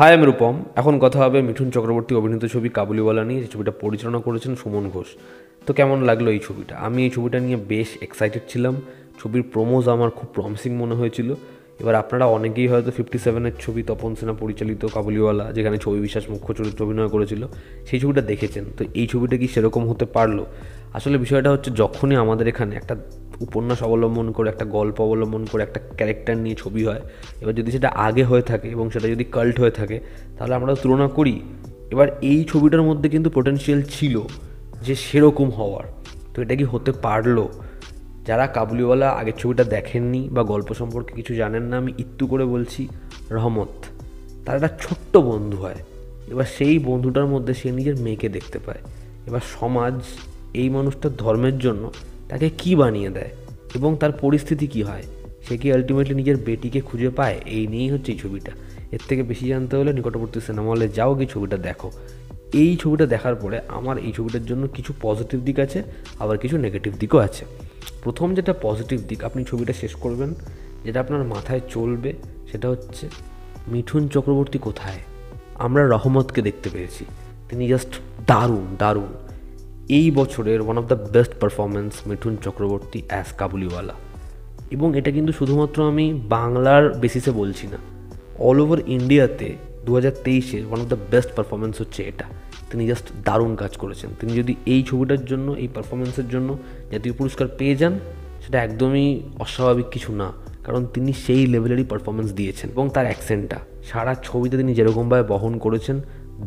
High, আমি রূপম। এখন কথা হবে মিঠুন চক্রবর্তী অভিনীত ছবি কাবুলিওয়ালা নিয়ে। যে ছবিটা পরিচালনা করেছেন সুমন ঘোষ। তো কেমন লাগলো এই ছবিটা? আমি এই ছবিটা নিয়ে বেশ এক্সাইটেড ছিলাম। ছবির প্রোমোজ আমার খুব প্রমিসিং মনে হয়েছিল। এবার আপনারা অনেকেই হয়তো 57-এর ছবি তপন সিনহা পরিচালিত কাবুলিওয়ালা, যেখানে ছবি বিশ্বাস মুখ্য চরিত্রে অভিনয় করেছিল, সেই ছবিটা দেখেছেন। তো এই ছবিটা কি সেরকম হতে পারলো? আসলে বিষয়টা হচ্ছে, যখনই আমাদের এখানে একটা উপন্যাস অবলম্বন করে, একটা গল্প অবলম্বন করে একটা ক্যারেক্টার নিয়ে ছবি হয়, এবার যদি সেটা আগে হয়ে থাকে এবং সেটা যদি কাল্ট হয়ে থাকে, তাহলে আমরা তুলনা করি। এবার এই ছবিটার মধ্যে কিন্তু পোটেনশিয়াল ছিল যে সেরকম হওয়ার। তো এটা কি হতে পারলো? যারা কাবুলিওয়ালা আগের ছবিটা দেখেননি বা গল্প সম্পর্কে কিছু জানেন না, আমি একটু করে বলছি। রহমত তার একটা ছোট্ট বন্ধু হয়। এবার সেই বন্ধুটার মধ্যে সে নিজের মেয়েকে দেখতে পায়। এবার সমাজ এই মানুষটার ধর্মের জন্য তাকে কি বানিয়ে দেয় এবং তার পরিস্থিতি কি হয়, সে কি আলটিমেটলি নিজের বেটিকে খুঁজে পায়? এই নিয়েই হচ্ছে এই ছবিটা। এর থেকে বেশি জানতে হলে নিকটবর্তী সিনেমা হলে যাও, গিয়ে ছবিটা দেখো। এই ছবিটা দেখার পরে আমার এই ছবিটার জন্য কিছু পজিটিভ দিক আছে, আবার কিছু নেগেটিভ দিকও আছে। প্রথম যেটা পজিটিভ দিক, আপনি ছবিটা শেষ করবেন, যেটা আপনার মাথায় চলবে, সেটা হচ্ছে মিঠুন চক্রবর্তী কোথায়? আমরা রহমতকে দেখতে পেয়েছি। তিনি জাস্ট দারুণ দারুণ। এই বছরের one of the best performance Mithun Chakraborty as Kabuliwala. এবং এটা কিন্তু শুধুমাত্র আমি বাংলার বেসিসে বলছি না, অল ওভার ইন্ডিয়াতে 2023-এর one of the best performance হচ্ছে এটা। তিনি জাস্ট দারুণ কাজ করেছেন। তিনি যদি এই ছবিটার জন্য, এই পারফরমেন্সের জন্য জাতীয় পুরস্কার পেয়ে যান, সেটা একদমই অস্বাভাবিক কিছু না, কারণ তিনি সেই লেভেলেরই পারফরমেন্স দিয়েছেন। এবং তার অ্যাকসেন্টটা সারা ছবিতে তিনি যেরকমভাবে বহন করেছেন,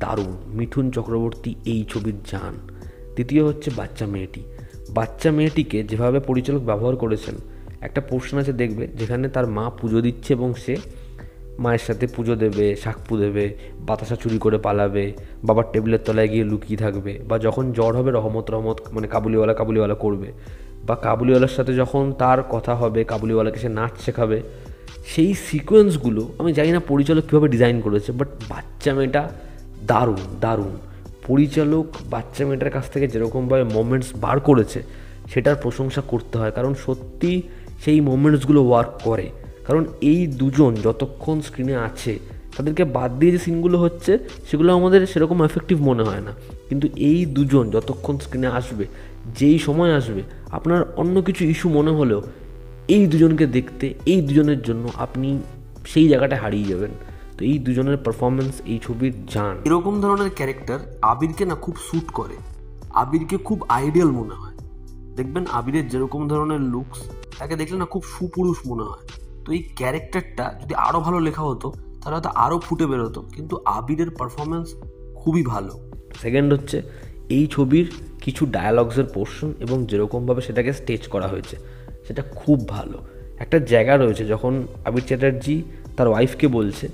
দারুণ। মিঠুন চক্রবর্তী এই ছবির জান। দ্বিতীয় হচ্ছে বাচ্চা মেয়েটিকে যেভাবে পরিচালক ব্যবহার করেছেন। একটা পোর্শন আছে, দেখবে, যেখানে তার মা পুজো দিচ্ছে এবং সে মায়ের সাথে পুজো দেবে, সাকপু দেবে, বাতাসা চুরি করে পালাবে, বাবার টেবিলের তলায় গিয়ে লুকিয়ে থাকবে, বা যখন জ্বর হবে রহমত মানে কাবুলিওয়ালা করবে, বা কাবুলিওয়ালার সাথে যখন তার কথা হবে, কাবুলিওয়ালাকে সে নাচ শেখাবে। সেই সিকোয়েন্সগুলো আমি জানি না পরিচালক কীভাবে ডিজাইন করেছে, বাট বাচ্চা মেয়েটা দারুণ দারুণ। পরিচালক বাচ্চা মেয়েটার কাছ থেকে যেরকমভাবে মোমেন্টস বার করেছে, সেটার প্রশংসা করতে হয়, কারণ সত্যি সেই মোমেন্টসগুলো ওয়ার্ক করে। কারণ এই দুজন যতক্ষণ স্ক্রিনে আছে, তাদেরকে বাদ দিয়ে যে সিনগুলো হচ্ছে, সেগুলো আমাদের সেরকম এফেক্টিভ মনে হয় না। কিন্তু এই দুজন যতক্ষণ স্ক্রিনে আসবে, যেই সময় আসবে, আপনার অন্য কিছু ইস্যু মনে হলেও এই দুজনকে দেখতে, এই দুজনের জন্য আপনি সেই জায়গাটা হারিয়ে যাবেন। তো এই দুজনের পারফরমেন্স এই ছবির জান। এরকম ধরনের ক্যারেক্টার আবিরকে না খুব স্যুট করে। আবিরকে খুব আইডিয়াল মনে হয়। দেখবেন আবিরের যেরকম ধরনের লুকস, তাকে দেখলে না খুব সুপুরুষ মনে হয়। তো এই ক্যারেক্টারটা যদি আরও ভালো লেখা হতো, তাহলে হয়তো আরও ফুটে বেরোতো। কিন্তু আবিরের পারফরমেন্স খুবই ভালো। সেকেন্ড হচ্ছে, এই ছবির কিছু ডায়ালগসের পোর্শন এবং যেরকমভাবে সেটাকে স্টেজ করা হয়েছে, সেটা খুব ভালো। একটা জায়গা রয়েছে যখন আবির চ্যাটার্জি তার ওয়াইফকে বলছে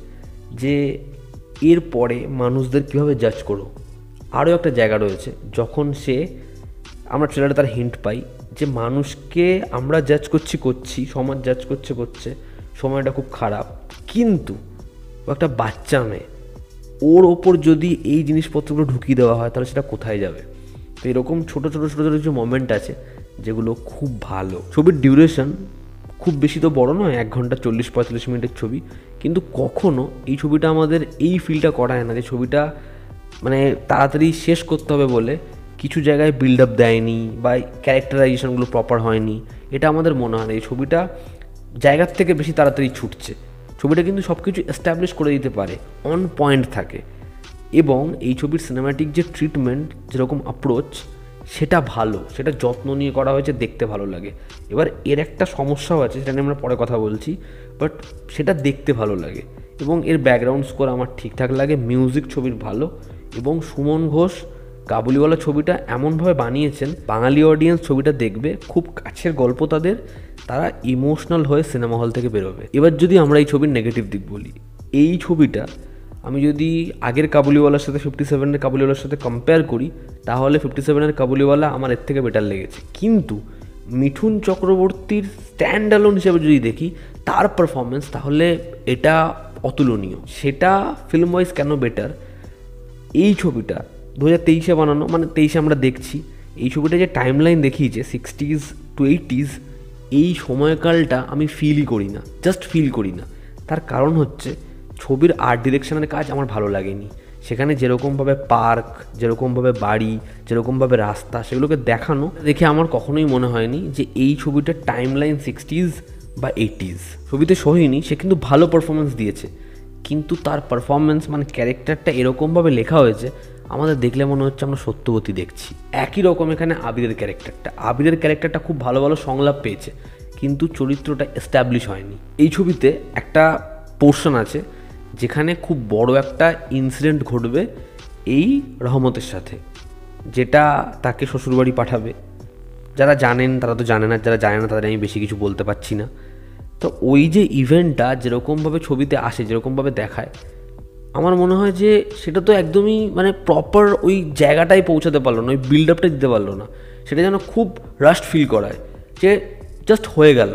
যে এরপরে মানুষদের কীভাবে জাজ করো। আরও একটা জায়গা রয়েছে যখন আমরা ট্রেলারে তার হিন্ট পাই যে মানুষকে আমরা জাজ করছি, সমাজ জাজ করছে, সময়টা খুব খারাপ। কিন্তু একটা বাচ্চা মেয়ে, ওর ওপর যদি এই জিনিসপত্রগুলো ঢুকিয়ে দেওয়া হয়, তাহলে সেটা কোথায় যাবে? তো এরকম ছোটো কিছু মোমেন্ট আছে যেগুলো খুব ভালো। ছবির ডিউরেশন খুব বেশি তো বড় নয়, 1 ঘন্টা 40-45 মিনিটের ছবি। কিন্তু কখনো এই ছবিটা আমাদের এই ফিলটা করায় না যে ছবিটা মানে তাড়াতাড়ি শেষ করতে হবে বলে কিছু জায়গায় বিল্ড আপ দেয়নি, বা ক্যারেক্টারাইজেশনগুলো প্রপার হয়নি, এটা আমাদের মনে হয় না। এই ছবিটা জায়গার থেকে বেশি তাড়াতাড়ি ছুটছে। ছবিটা কিন্তু সব কিছু এস্টাবলিশ করে দিতে পারে, অন পয়েন্ট থাকে। এবং এই ছবির সিনেম্যাটিক যে ট্রিটমেন্ট, যেরকম অ্যাপ্রোচ, সেটা ভালো, সেটা যত্ন নিয়ে করা হয়েছে, দেখতে ভালো লাগে। এবার এর একটা সমস্যাও আছে, সেটা নিয়ে আমরা পরে কথা বলছি, বাট সেটা দেখতে ভালো লাগে। এবং এর ব্যাকগ্রাউন্ড স্কোর আমার ঠিকঠাক লাগে, মিউজিক ছবির ভালো। এবং সুমন ঘোষ কাবুলিওয়ালা ছবিটা এমনভাবে বানিয়েছেন, বাঙালি অডিয়েন্স ছবিটা দেখবে, খুব কাছের গল্প তাদের, তারা ইমোশনাল হয়ে সিনেমা হল থেকে বেরোবে। এবার যদি আমরা এই ছবির নেগেটিভ দিক বলি, এই ছবিটা আমি যদি আগের কাবুলিওয়ালার সাথে 57-এর কাবুলিওয়ালার সাথে কম্পেয়ার করি, তাহলে 57-এর কাবুলিওয়ালা আমার এর থেকে বেটার লেগেছে। কিন্তু মিঠুন চক্রবর্তীর স্ট্যান্ড অ্যালোন হিসেবে যদি দেখি তার পারফরমেন্স, তাহলে এটা অতুলনীয়। সেটা ফিল্ম ওয়াইজ কেন বেটার, এই ছবিটা 2023-এ বানানো, মানে 23-এ আমরা দেখছি। এই ছবিটা যে টাইম লাইন দেখিয়েছে 60s to 80s, এই সময়কালটা আমি ফিলই করি না, জাস্ট ফিল করি না। তার কারণ হচ্ছে ছবির আর্ট ডিরেকশনের কাজ আমার ভালো লাগেনি। সেখানে যেরকমভাবে পার্ক, যেরকমভাবে বাড়ি, যেরকমভাবে রাস্তা, সেগুলোকে দেখানো দেখে আমার কখনোই মনে হয়নি যে এই ছবিটার টাইম লাইন 60s বা 80s। ছবিতে সোহিনী সে কিন্তু ভালো পারফরমেন্স দিয়েছে, কিন্তু তার পারফরমেন্স মানে ক্যারেক্টারটা এরকমভাবে লেখা হয়েছে আমাদের দেখলে মনে হচ্ছে আমরা সত্যবতী দেখছি। একই রকম এখানে আবিরের ক্যারেক্টারটা খুব ভালো ভালো সংলাপ পেয়েছে, কিন্তু চরিত্রটা এস্টাবলিশ হয়নি। এই ছবিতে একটা পোর্শন আছে যেখানে খুব বড় একটা ইনসিডেন্ট ঘটবে এই রহমতের সাথে, যেটা তাকে শ্বশুরবাড়ি পাঠাবে। যারা জানেন তারা তো জানে না, যারা জানে না তাদের আমি বেশি কিছু বলতে পারছি না। তো ওই যে ইভেন্টটা যেরকমভাবে ছবিতে আসে, যেরকমভাবে দেখায়, আমার মনে হয় যে সেটা তো একদমই মানে প্রপার ওই জায়গাটায় পৌঁছাতে পারলো না, ওই বিল্ড আপটা দিতে পারলো না। সেটা যেন খুব রাস্ট ফিল করায় যে জাস্ট হয়ে গেল,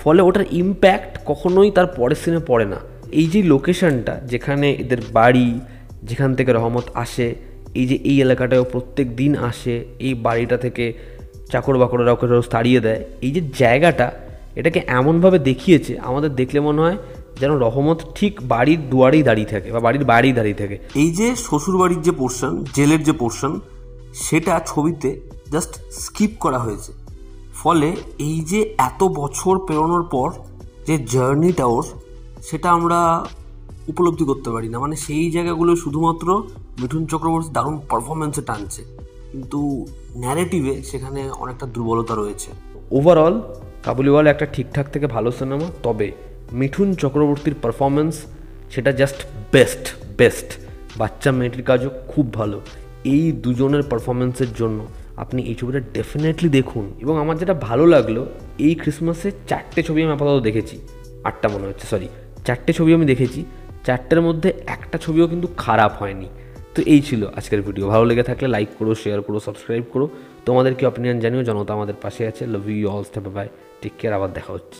ফলে ওটার ইম্প্যাক্ট কখনোই তার পরের সিনে পড়ে না। এই যে লোকেশনটা যেখানে এদের বাড়ি, যেখান থেকে রহমত আসে, এই যে এই এলাকাটায়ও প্রত্যেক দিন আসে, এই বাড়িটা থেকে চাকর বাকররা ওকে রোজ তাড়িয়ে দেয়, এই যে জায়গাটা, এটাকে এমনভাবে দেখিয়েছে আমাদের দেখলে মনে হয় যেন রহমত ঠিক বাড়ির দুয়ারেই দাঁড়িয়ে থাকে বা বাড়ির বাইরেই দাঁড়িয়ে থাকে। এই যে শ্বশুরবাড়ির যে পোর্শন, জেলের যে পোর্শন, সেটা ছবিতে জাস্ট স্কিপ করা হয়েছে। ফলে এই যে এত বছর পেরোনোর পর যে জার্নিটা ওর, সেটা আমরা উপলব্ধি করতে পারি না। মানে সেই জায়গাগুলো শুধুমাত্র মিঠুন চক্রবর্তী দারুণ পারফরমেন্সে টানছে, কিন্তু ন্যারেটিভে সেখানে অনেকটা দুর্বলতা রয়েছে। ওভারঅল কাবুলিওয়ালা একটা ঠিকঠাক থেকে ভালো সিনেমা, তবে মিঠুন চক্রবর্তীর পারফরমেন্স সেটা জাস্ট বেস্ট। বাচ্চা মেয়েটির কাজও খুব ভালো। এই দুজনের পারফরমেন্সের জন্য আপনি এই ছবিটা ডেফিনেটলি দেখুন। এবং আমার যেটা ভালো লাগলো, এই ক্রিসমাসে 4টে ছবি আমি আপাতত দেখেছি, 8টা মনে হচ্ছে, 4টে ছবি আমি দেখেছি, 4টের মধ্যে একটা ছবিও কিন্তু খারাপ হয়নি। তো এই ছিল আজকের ভিডিও। ভালো লেগে থাকলে লাইক করো, শেয়ার করো, সাবস্ক্রাইব করো। তোমাদের কি অপিনিয়ন জানিও। জনতা আমাদের পাশে আছে। Love you all, bye, take care. আবার দেখা হচ্ছে।